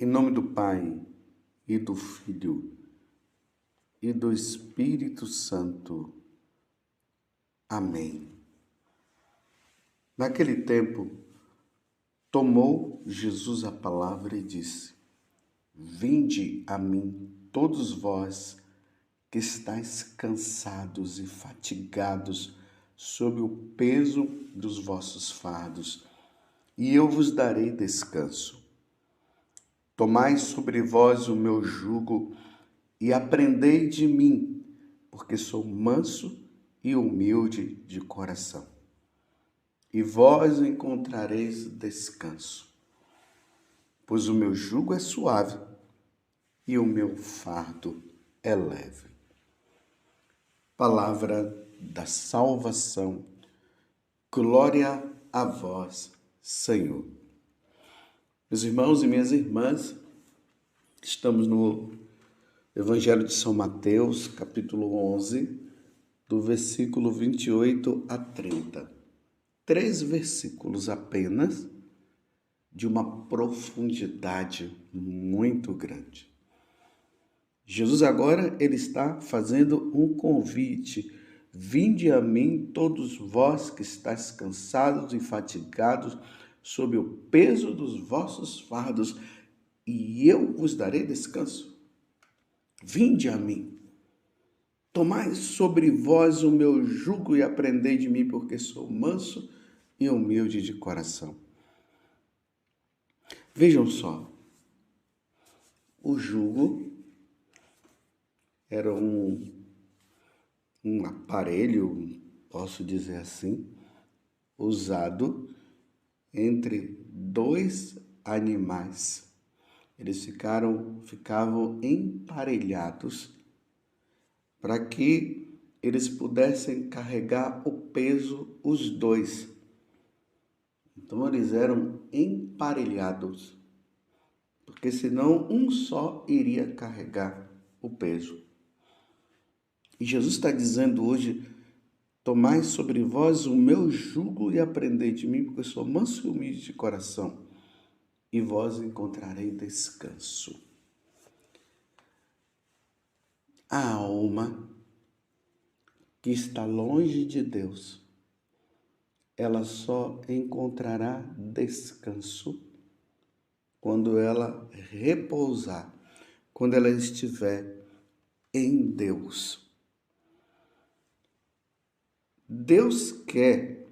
Em nome do Pai, e do Filho, e do Espírito Santo. Amém. Naquele tempo, tomou Jesus a palavra e disse: Vinde a mim, todos vós que estáis cansados e fatigados sob o peso dos vossos fardos, e eu vos darei descanso. Tomai sobre vós o meu jugo e aprendei de mim, porque sou manso e humilde de coração. E vós encontrareis descanso, pois o meu jugo é suave e o meu fardo é leve. Palavra da salvação. Glória a vós, Senhor. Meus irmãos e minhas irmãs, estamos no Evangelho de São Mateus, capítulo 11, do versículo 28 a 30. 3 versículos apenas, de uma profundidade muito grande. Jesus agora ele está fazendo um convite. Vinde a mim, todos vós que estáis cansados e fatigados, sob o peso dos vossos fardos, e eu vos darei descanso. Vinde a mim. Tomai sobre vós o meu jugo e aprendei de mim, porque sou manso e humilde de coração. Vejam só, o jugo era um aparelho, posso dizer assim, usado entre dois animais. Eles ficavam emparelhados para que eles pudessem carregar o peso, os dois. Então eles eram emparelhados, porque senão um só iria carregar o peso. E Jesus está dizendo hoje: tomai sobre vós o meu jugo e aprendei de mim, porque eu sou manso e humilde de coração, e vós encontrareis descanso. A alma que está longe de Deus, ela só encontrará descanso quando ela repousar, quando ela estiver em Deus. Deus quer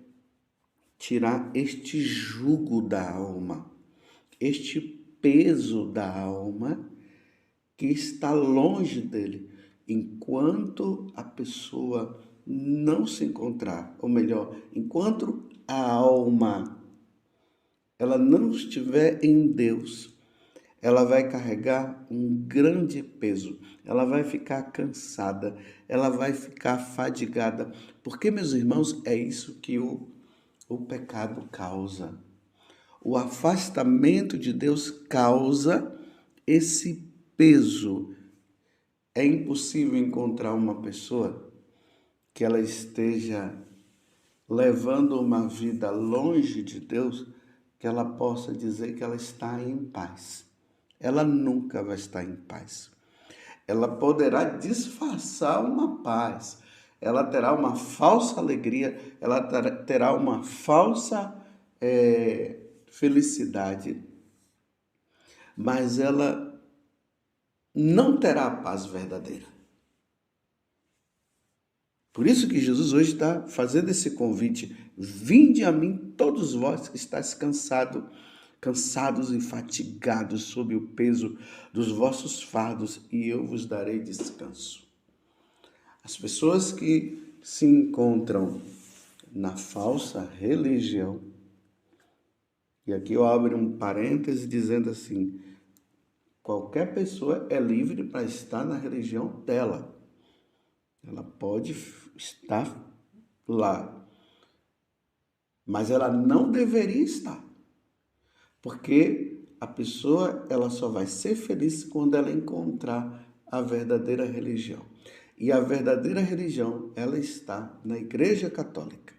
tirar este jugo da alma, este peso da alma que está longe dele, enquanto a pessoa não se encontrar, ou melhor, enquanto a alma ela não estiver em Deus, ela vai carregar um grande peso, ela vai ficar cansada, ela vai ficar fadigada, porque, meus irmãos, é isso que o pecado causa. O afastamento de Deus causa esse peso. É impossível encontrar uma pessoa que ela esteja levando uma vida longe de Deus, que ela possa dizer que ela está em paz. Ela nunca vai estar em paz. Ela poderá disfarçar uma paz, ela terá uma falsa alegria, ela terá uma falsa felicidade, mas ela não terá a paz verdadeira. Por isso que Jesus hoje está fazendo esse convite: vinde a mim todos vós que estáis cansados e fatigados sob o peso dos vossos fardos, e eu vos darei descanso. As pessoas que se encontram na falsa religião, e aqui eu abro um parêntese dizendo assim: qualquer pessoa é livre para estar na religião dela. Ela pode estar lá, mas ela não deveria estar. Porque a pessoa ela só vai ser feliz quando ela encontrar a verdadeira religião. E a verdadeira religião, ela está na Igreja Católica.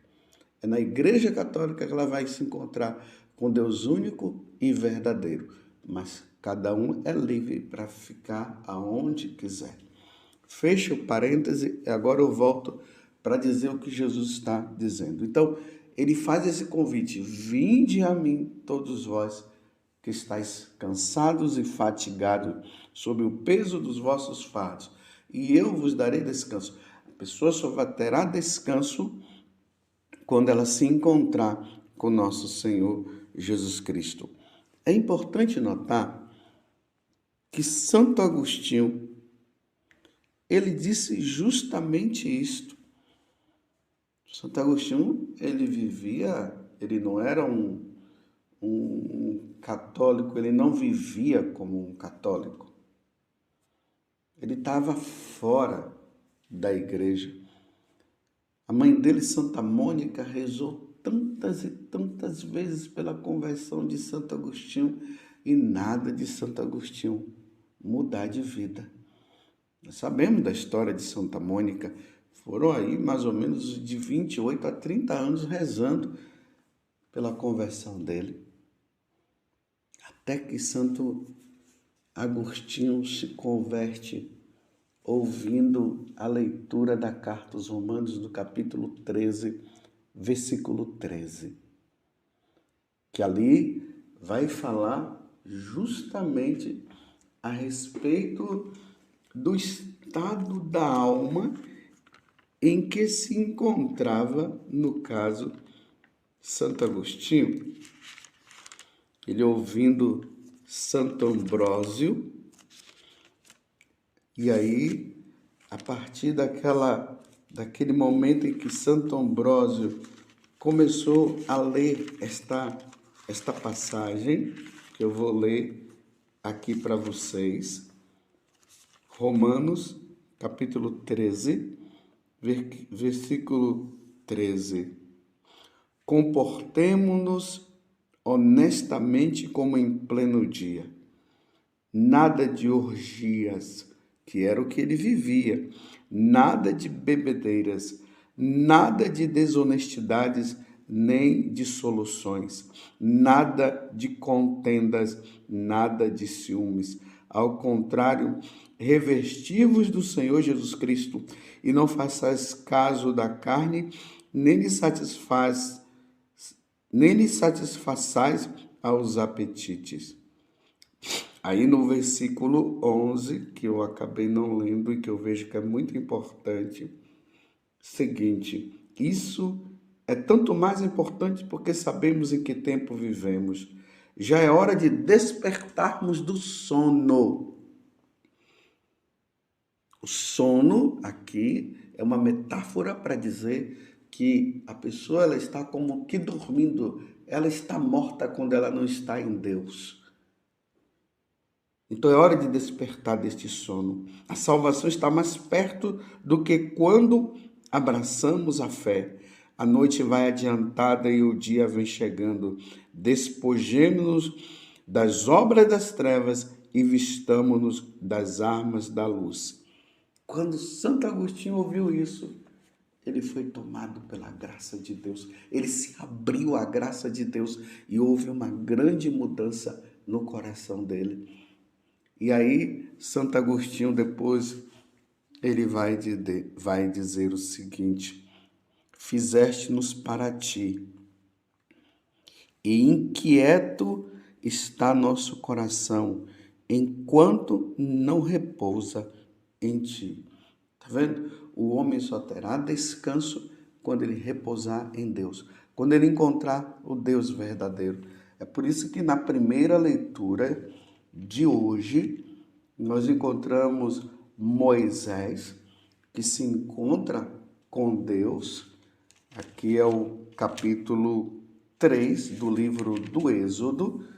É na Igreja Católica que ela vai se encontrar com Deus único e verdadeiro. mas cada um é livre para ficar aonde quiser. Fecho o parêntese e agora eu volto para dizer o que Jesus está dizendo. Então, ele faz esse convite: vinde a mim, todos vós que estáis cansados e fatigados, sob o peso dos vossos fardos, e eu vos darei descanso. A pessoa só terá descanso quando ela se encontrar com nosso Senhor Jesus Cristo. É importante notar que Santo Agostinho, ele disse justamente isto. Santo Agostinho, ele não era um católico, ele não vivia como um católico. Ele estava fora da igreja. A mãe dele, Santa Mônica, rezou tantas e tantas vezes pela conversão de Santo Agostinho e nada de Santo Agostinho mudar de vida. Nós sabemos da história de Santa Mônica. Foram aí mais ou menos de 28 a 30 anos rezando pela conversão dele. Até que Santo Agostinho se converte ouvindo a leitura da carta aos Romanos, do capítulo 13, versículo 13. Que ali vai falar justamente a respeito do estado da alma em que se encontrava, no caso, Santo Agostinho. Ele ouvindo Santo Ambrósio, e aí, a partir daquele momento em que Santo Ambrósio começou a ler esta passagem, que eu vou ler aqui para vocês, Romanos, capítulo 13, versículo 13. Comportemo-nos honestamente como em pleno dia. Nada de orgias, que era o que ele vivia, nada de bebedeiras, nada de desonestidades, nem dissoluções, nada de contendas, nada de ciúmes. Ao contrário, revesti-vos do Senhor Jesus Cristo e não façais caso da carne, nem lhe satisfaçais aos apetites. Aí no versículo 11, que eu acabei não lendo e que eu vejo que é muito importante, seguinte: isso é tanto mais importante porque sabemos em que tempo vivemos. Já é hora de despertarmos do sono. O sono aqui é uma metáfora para dizer que a pessoa ela está como que dormindo, ela está morta quando ela não está em Deus. Então é hora de despertar deste sono. A salvação está mais perto do que quando abraçamos a fé. A noite vai adiantada e o dia vem chegando. Despojemo-nos das obras das trevas e vistamo-nos das armas da luz. Quando Santo Agostinho ouviu isso, ele foi tomado pela graça de Deus. Ele se abriu à graça de Deus e houve uma grande mudança no coração dele. E aí, Santo Agostinho, depois, ele vai dizer o seguinte: fizeste-nos para ti, e inquieto está nosso coração, enquanto não repousa em ti. Tá vendo? O homem só terá descanso quando ele repousar em Deus, quando ele encontrar o Deus verdadeiro. É por isso que na primeira leitura de hoje, nós encontramos Moisés, que se encontra com Deus. Aqui é o capítulo 3 do livro do Êxodo,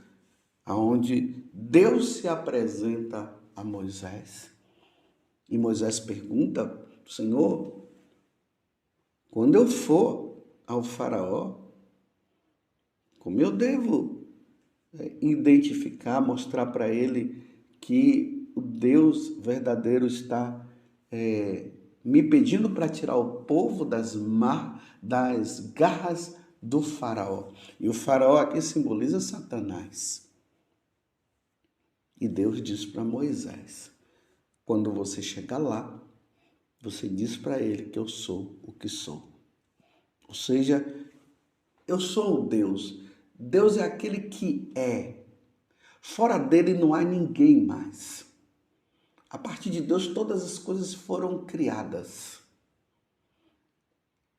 onde Deus se apresenta a Moisés. E Moisés pergunta: Senhor, quando eu for ao faraó, como eu devo identificar, mostrar para ele que o Deus verdadeiro está me pedindo para tirar o povo das garras do faraó? E o faraó aqui simboliza Satanás. E Deus diz para Moisés: quando você chegar lá, você diz para ele que eu sou o que sou. Ou seja, eu sou o Deus. Deus é aquele que é. Fora dele não há ninguém mais. A partir de Deus, todas as coisas foram criadas.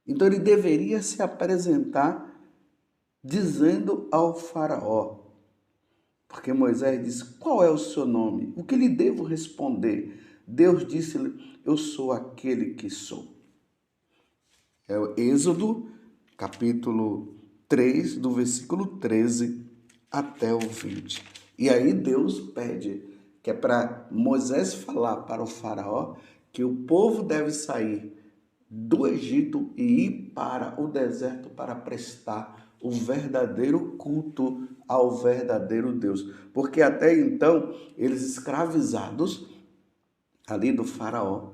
Então ele deveria se apresentar dizendo ao faraó, porque Moisés disse: qual é o seu nome? O que lhe devo responder? Deus disse-lhe: eu sou aquele que sou. É o Êxodo, capítulo 3, do versículo 13 até o 20. E aí Deus pede, que é para Moisés falar para o faraó, que o povo deve sair do Egito e ir para o deserto para prestar o verdadeiro culto ao verdadeiro Deus. Porque até então, eles escravizados ali do faraó,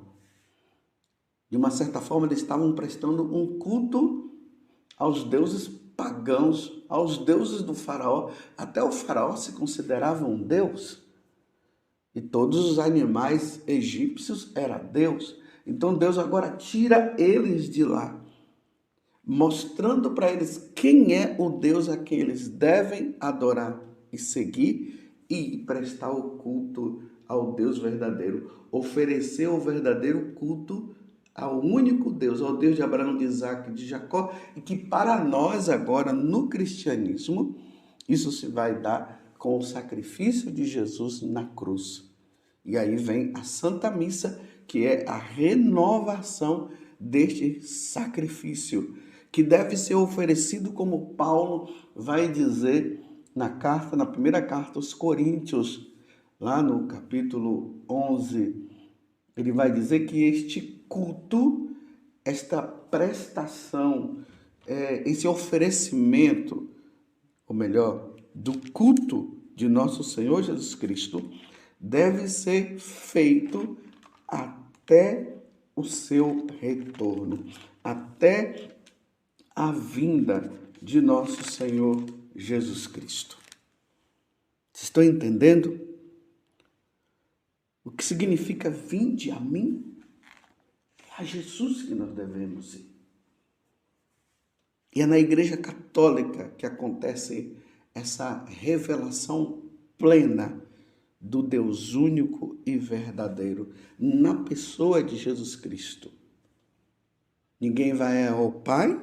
de uma certa forma, eles estavam prestando um culto aos deuses pagãos, aos deuses do faraó. Até o faraó se considerava um deus. E todos os animais egípcios eram Deus. Então Deus agora tira eles de lá, mostrando para eles quem é o Deus a quem eles devem adorar e seguir e prestar o culto ao Deus verdadeiro, oferecer o verdadeiro culto ao único Deus, ao Deus de Abraão, de Isaac, de Jacó, e que para nós agora no cristianismo isso se vai dar com o sacrifício de Jesus na cruz. E aí vem a Santa Missa, que é a renovação deste sacrifício, que deve ser oferecido, como Paulo vai dizer na primeira carta aos Coríntios, lá no capítulo 11, ele vai dizer que este culto, esta prestação, esse oferecimento, ou melhor, do culto de nosso Senhor Jesus Cristo, deve ser feito até o seu retorno, até a vinda de nosso Senhor Jesus Cristo. Vocês estão entendendo? O que significa vinde a mim? É a Jesus que nós devemos ir. E é na Igreja Católica que acontece essa revelação plena do Deus único e verdadeiro, na pessoa de Jesus Cristo. Ninguém vai ao Pai,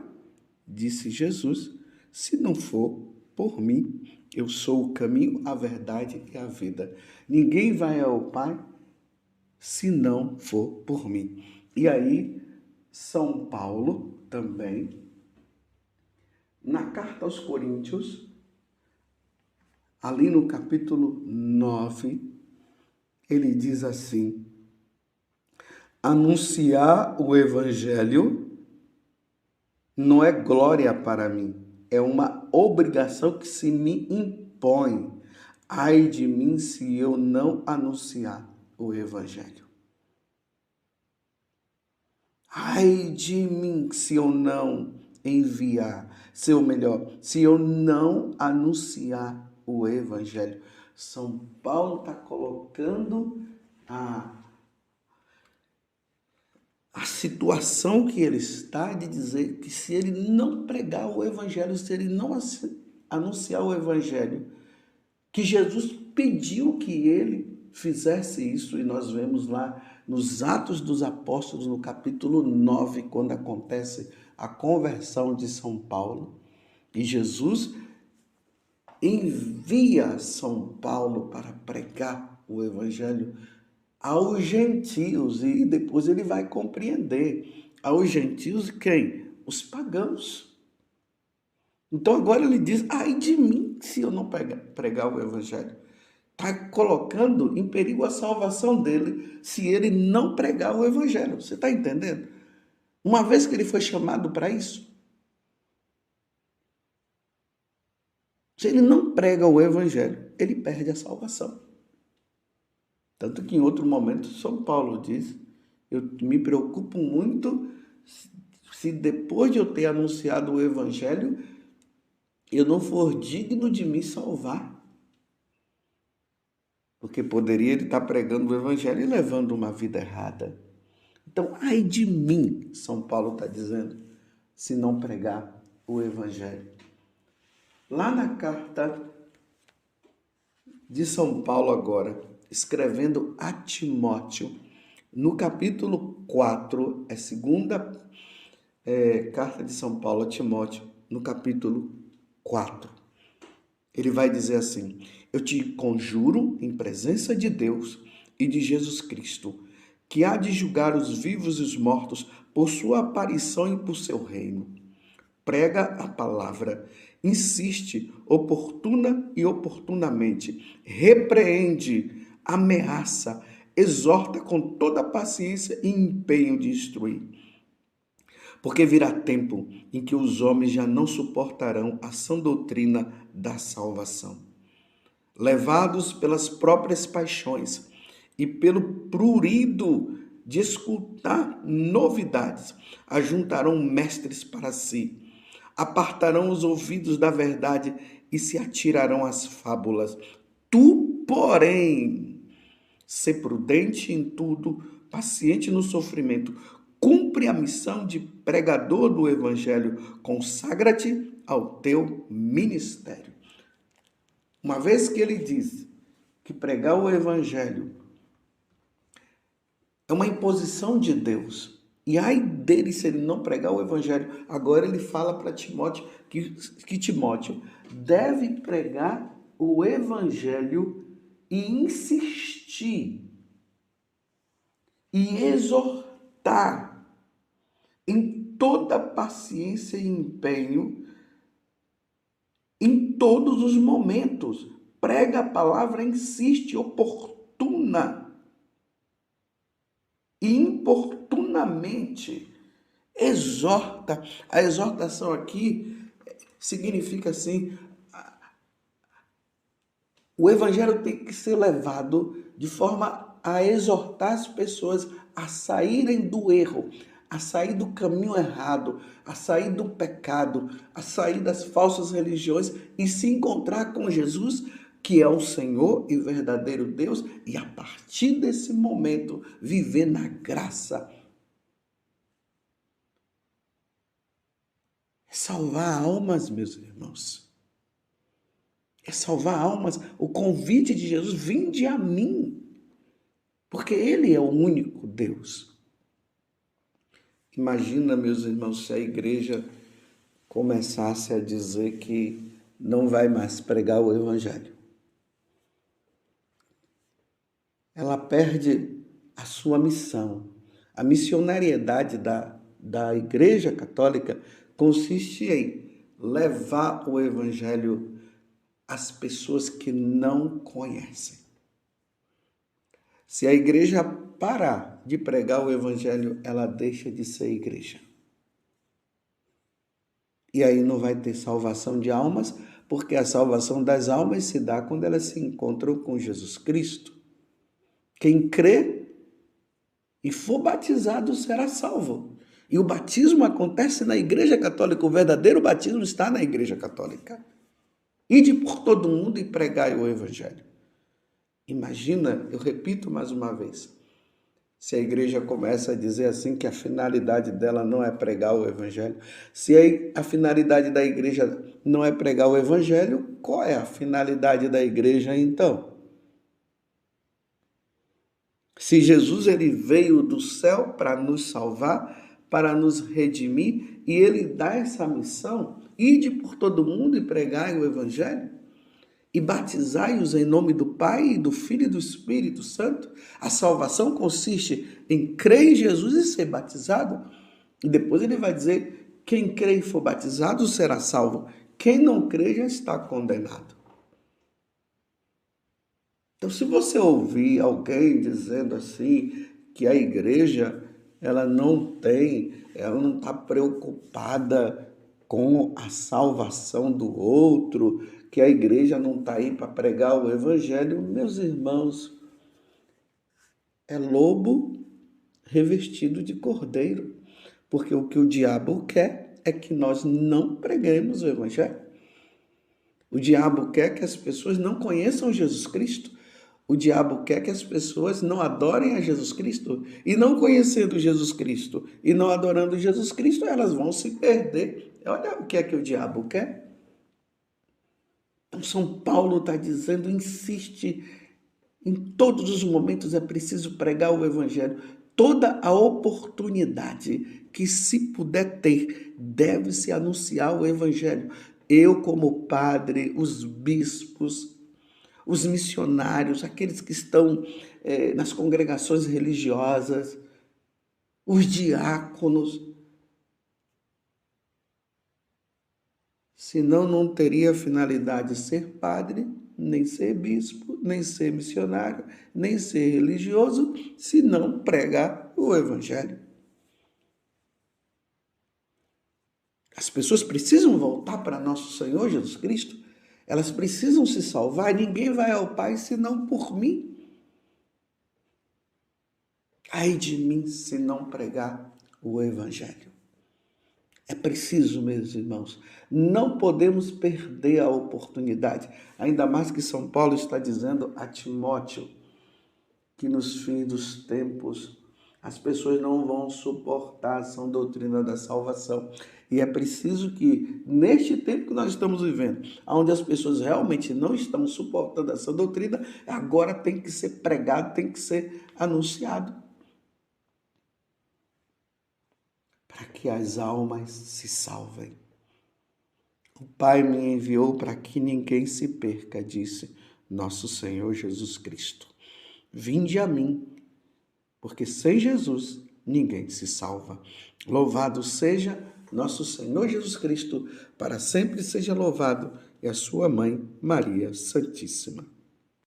disse Jesus, se não for por mim. Eu sou o caminho, a verdade e a vida. Ninguém vai ao Pai se não for por mim. E aí, São Paulo também, na carta aos Coríntios, ali no capítulo 9, ele diz assim: anunciar o evangelho não é glória para mim, é uma obrigação que se me impõe. Ai de mim se eu não anunciar o evangelho. Ai de mim se eu não enviar, se eu não anunciar o evangelho. São Paulo está colocando a situação que ele está de dizer que se ele não pregar o evangelho, se ele não anunciar o evangelho, que Jesus pediu que ele fizesse isso, e nós vemos lá nos Atos dos Apóstolos, no capítulo 9, quando acontece a conversão de São Paulo, e Jesus envia São Paulo para pregar o evangelho aos gentios, e depois ele vai compreender aos gentios quem? Os pagãos. Então agora ele diz: ai de mim se eu não pregar o evangelho. Está colocando em perigo a salvação dele se ele não pregar o evangelho. Você está entendendo? Uma vez que ele foi chamado para isso, se ele não prega o evangelho, ele perde a salvação. Tanto que em outro momento São Paulo diz: eu me preocupo muito se depois de eu ter anunciado o evangelho, eu não for digno de me salvar. porque poderia ele estar pregando o evangelho e levando uma vida errada. Então, ai de mim, São Paulo está dizendo, se não pregar o evangelho. Lá na carta de São Paulo agora, escrevendo a Timóteo, no capítulo 4, é segunda carta de São Paulo a Timóteo, no capítulo 4. Ele vai dizer assim: eu te conjuro em presença de Deus e de Jesus Cristo, que há de julgar os vivos e os mortos por sua aparição e por seu reino. Prega a palavra, insiste oportuna e oportunamente, repreende, ameaça, exorta com toda paciência e empenho de instruir. Porque virá tempo em que os homens já não suportarão a sã doutrina da salvação. Levados pelas próprias paixões e pelo prurido de escutar novidades, ajuntarão mestres para si, apartarão os ouvidos da verdade e se atirarão às fábulas. Tu, porém, sê prudente em tudo, paciente no sofrimento, cumpre a missão de pregador do evangelho, consagra-te ao teu ministério. Uma vez que ele diz que pregar o evangelho é uma imposição de Deus, e ai dele se ele não pregar o evangelho, agora ele fala para Timóteo que Timóteo deve pregar o evangelho e insistir e exortar em toda paciência e empenho, em todos os momentos. Prega a palavra, insiste, oportuna e importunamente. Exorta. A exortação aqui significa assim, o evangelho tem que ser levado de forma a exortar as pessoas a saírem do erro, a sair do caminho errado, a sair do pecado, a sair das falsas religiões e se encontrar com Jesus, que é o Senhor e verdadeiro Deus, e a partir desse momento viver na graça. É salvar almas, meus irmãos. É salvar almas. O convite de Jesus: vinde a mim, porque Ele é o único Deus. Imagina, meus irmãos, se a igreja começasse a dizer que não vai mais pregar o evangelho. Ela perde a sua missão. A missionariedade da Igreja Católica consiste em levar o evangelho às pessoas que não conhecem. Se a igreja parar de pregar o evangelho, ela deixa de ser igreja. E aí não vai ter salvação de almas, porque a salvação das almas se dá quando elas se encontram com Jesus Cristo. Quem crê e for batizado será salvo. E o batismo acontece na Igreja Católica. O verdadeiro batismo está na Igreja Católica. Ide por todo mundo e pregai o evangelho. Imagina, eu repito mais uma vez, se a igreja começa a dizer assim que a finalidade dela não é pregar o evangelho, se a finalidade da igreja não é pregar o evangelho, qual é a finalidade da igreja então? Se Jesus ele veio do céu para nos salvar, para nos redimir, e ele dá essa missão: ide por todo mundo e pregai o evangelho, e batizai-os em nome do Pai, do Filho e do Espírito Santo. A salvação consiste em crer em Jesus e ser batizado. E depois ele vai dizer: quem crê e for batizado será salvo. Quem não crê já está condenado. Então, se você ouvir alguém dizendo assim que a igreja ela não está preocupada com a salvação do outro, que a igreja não está aí para pregar o evangelho, meus irmãos, é lobo revestido de cordeiro, porque o que o diabo quer é que nós não preguemos o evangelho. O diabo quer que as pessoas não conheçam Jesus Cristo. O diabo quer que as pessoas não adorem a Jesus Cristo. E não conhecendo Jesus Cristo e não adorando Jesus Cristo, elas vão se perder. Olha o que é que o diabo quer. Então, São Paulo está dizendo, insiste, em todos os momentos é preciso pregar o Evangelho. Toda a oportunidade que se puder ter, deve-se anunciar o Evangelho. Eu, como padre, os bispos, os missionários, aqueles que estão nas congregações religiosas, os diáconos, senão não teria finalidade ser padre, nem ser bispo, nem ser missionário, nem ser religioso, se não pregar o Evangelho. As pessoas precisam voltar para nosso Senhor Jesus Cristo, elas precisam se salvar, ninguém vai ao Pai senão por mim. Ai de mim se não pregar o Evangelho. É preciso, meus irmãos, não podemos perder a oportunidade, ainda mais que São Paulo está dizendo a Timóteo que nos fins dos tempos as pessoas não vão suportar a sã doutrina da salvação. E é preciso que, neste tempo que nós estamos vivendo, onde as pessoas realmente não estão suportando essa doutrina, agora tem que ser pregado, tem que ser anunciado, para que as almas se salvem. O Pai me enviou para que ninguém se perca, disse nosso Senhor Jesus Cristo. Vinde a mim, porque sem Jesus ninguém se salva. Louvado seja nosso Senhor Jesus Cristo, para sempre seja louvado, e a sua mãe, Maria Santíssima.